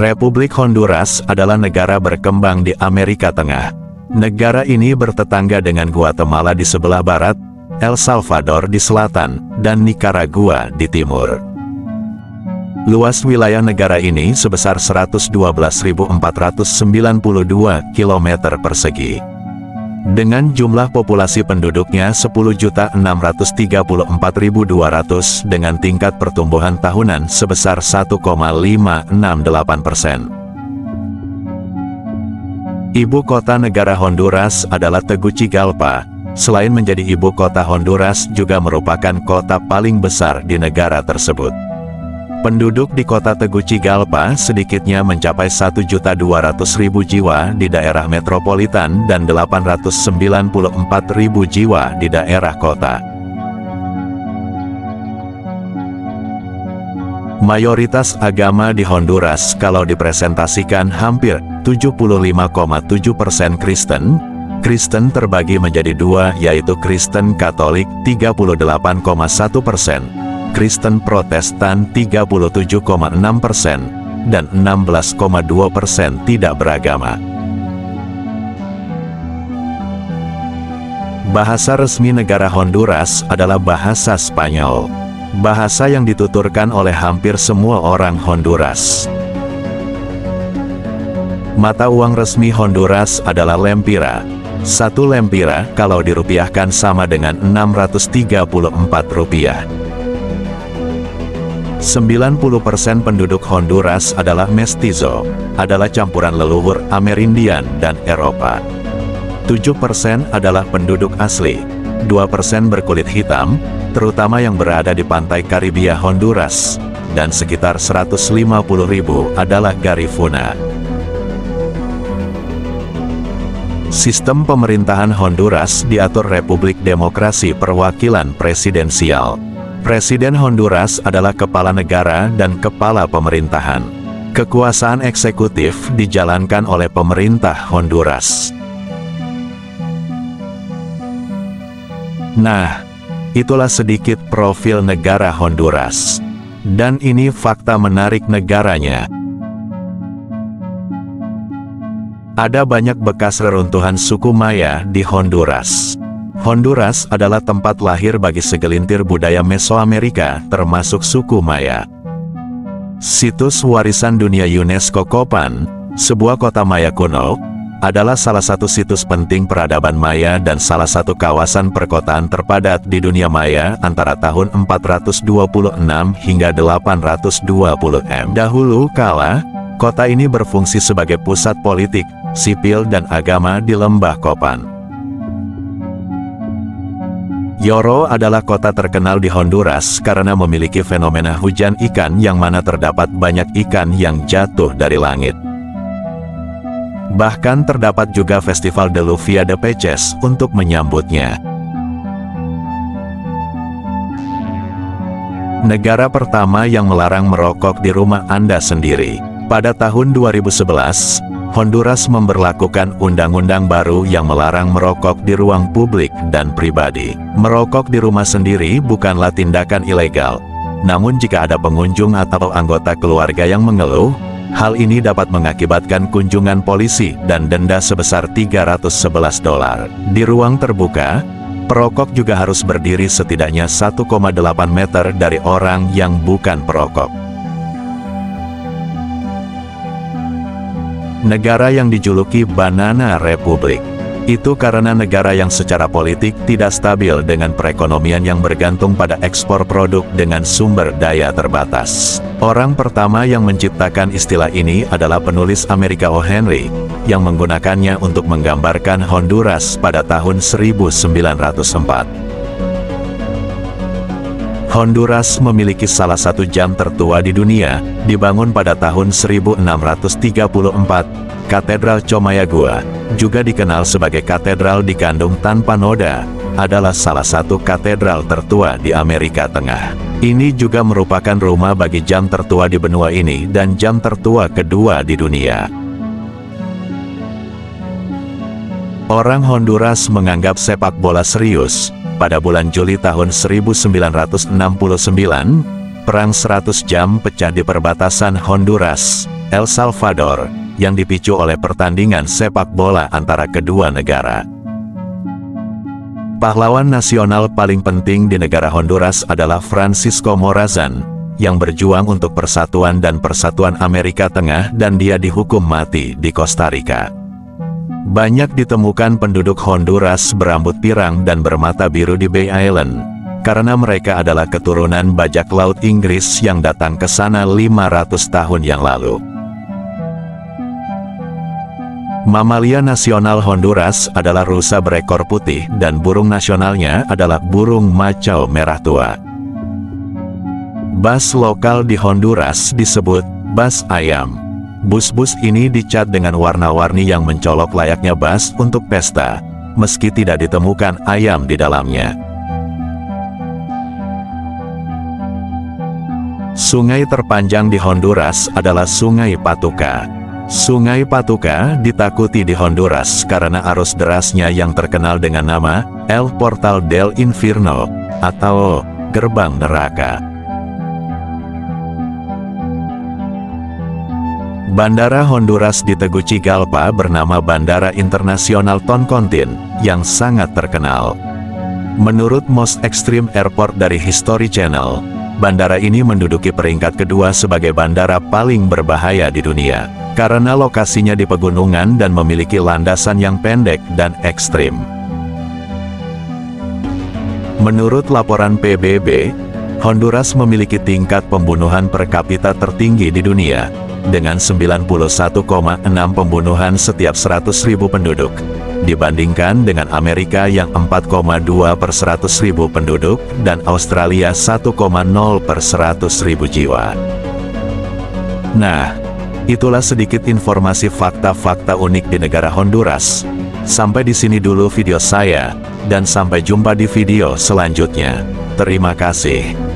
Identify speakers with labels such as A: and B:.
A: Republik Honduras adalah negara berkembang di Amerika Tengah. Negara ini bertetangga dengan Guatemala di sebelah barat, El Salvador di selatan, dan Nicaragua di timur. Luas wilayah negara ini sebesar 112.492 km persegi. Dengan jumlah populasi penduduknya 10.634.200 dengan tingkat pertumbuhan tahunan sebesar 1,568%. Ibu kota negara Honduras adalah Tegucigalpa. Selain menjadi ibu kota Honduras juga merupakan kota paling besar di negara tersebut. Penduduk di kota Tegucigalpa sedikitnya mencapai 1.200.000 jiwa di daerah metropolitan dan 894.000 jiwa di daerah kota. Mayoritas agama di Honduras kalau dipresentasikan hampir 75,7% Kristen. Kristen terbagi menjadi dua, yaitu Kristen Katolik 38,1%. Kristen Protestan 37,6% dan 16,2% tidak beragama. Bahasa resmi negara Honduras adalah bahasa Spanyol, bahasa yang dituturkan oleh hampir semua orang Honduras. Mata uang resmi Honduras adalah lempira. Satu lempira kalau dirupiahkan sama dengan 634 rupiah. 90% penduduk Honduras adalah mestizo, adalah campuran leluhur Amerindian dan Eropa. 7% adalah penduduk asli, 2% berkulit hitam, terutama yang berada di pantai Karibia Honduras, dan sekitar 150.000 adalah Garifuna. Sistem pemerintahan Honduras diatur Republik Demokrasi Perwakilan Presidensial. Presiden Honduras adalah kepala negara dan kepala pemerintahan. Kekuasaan eksekutif dijalankan oleh pemerintah Honduras. Nah, itulah sedikit profil negara Honduras. Dan ini fakta menarik negaranya. Ada banyak bekas reruntuhan suku Maya di Honduras. Honduras adalah tempat lahir bagi segelintir budaya Mesoamerika, termasuk suku Maya. Situs Warisan Dunia UNESCO Copan, sebuah kota Maya kuno, adalah salah satu situs penting peradaban Maya dan salah satu kawasan perkotaan terpadat di dunia Maya antara tahun 426 hingga 820 m. Dahulu kala, kota ini berfungsi sebagai pusat politik, sipil dan agama di lembah Copan. Yoro adalah kota terkenal di Honduras karena memiliki fenomena hujan ikan yang mana terdapat banyak ikan yang jatuh dari langit. Bahkan terdapat juga Festival de Lluvia de Peces untuk menyambutnya. Negara pertama yang melarang merokok di rumah Anda sendiri. Pada tahun 2011, Honduras memberlakukan undang-undang baru yang melarang merokok di ruang publik dan pribadi. Merokok di rumah sendiri bukanlah tindakan ilegal. Namun jika ada pengunjung atau anggota keluarga yang mengeluh, hal ini dapat mengakibatkan kunjungan polisi dan denda sebesar $311. Di ruang terbuka, perokok juga harus berdiri setidaknya 1,8 meter dari orang yang bukan perokok. Negara yang dijuluki Banana Republic. Itu karena negara yang secara politik tidak stabil dengan perekonomian yang bergantung pada ekspor produk dengan sumber daya terbatas. Orang pertama yang menciptakan istilah ini adalah penulis Amerika O. Henry, yang menggunakannya untuk menggambarkan Honduras pada tahun 1904. Honduras memiliki salah satu jam tertua di dunia, dibangun pada tahun 1634. Katedral Comayagua, juga dikenal sebagai Katedral di Kandung Tanpa Noda, adalah salah satu katedral tertua di Amerika Tengah. Ini juga merupakan rumah bagi jam tertua di benua ini dan jam tertua kedua di dunia. Orang Honduras menganggap sepak bola serius. Pada bulan Juli tahun 1969, Perang 100 Jam pecah di perbatasan Honduras, El Salvador, yang dipicu oleh pertandingan sepak bola antara kedua negara. Pahlawan nasional paling penting di negara Honduras adalah Francisco Morazan, yang berjuang untuk persatuan dan persatuan Amerika Tengah, dan dia dihukum mati di Costa Rica. Banyak ditemukan penduduk Honduras berambut pirang dan bermata biru di Bay Island, karena mereka adalah keturunan bajak laut Inggris yang datang ke sana 500 tahun yang lalu. Mamalia nasional Honduras adalah rusa berekor putih dan burung nasionalnya adalah burung macau merah tua. Bus lokal di Honduras disebut bus ayam. Bus-bus ini dicat dengan warna-warni yang mencolok layaknya bus untuk pesta, meski tidak ditemukan ayam di dalamnya. Sungai terpanjang di Honduras adalah Sungai Patuca. Sungai Patuca ditakuti di Honduras karena arus derasnya yang terkenal dengan nama El Portal del Infierno atau Gerbang Neraka. Bandara Honduras di Tegucigalpa bernama Bandara Internasional Toncontín yang sangat terkenal. Menurut Most Extreme Airport dari History Channel, bandara ini menduduki peringkat kedua sebagai bandara paling berbahaya di dunia, karena lokasinya di pegunungan dan memiliki landasan yang pendek dan ekstrim. Menurut laporan PBB, Honduras memiliki tingkat pembunuhan per kapita tertinggi di dunia, dengan 91,6 pembunuhan setiap 100.000 penduduk, dibandingkan dengan Amerika yang 4,2 per 100.000 penduduk, dan Australia 1,0 per 100.000 jiwa. Nah, itulah sedikit informasi fakta-fakta unik di negara Honduras. Sampai di sini dulu video saya, dan sampai jumpa di video selanjutnya. Terima kasih.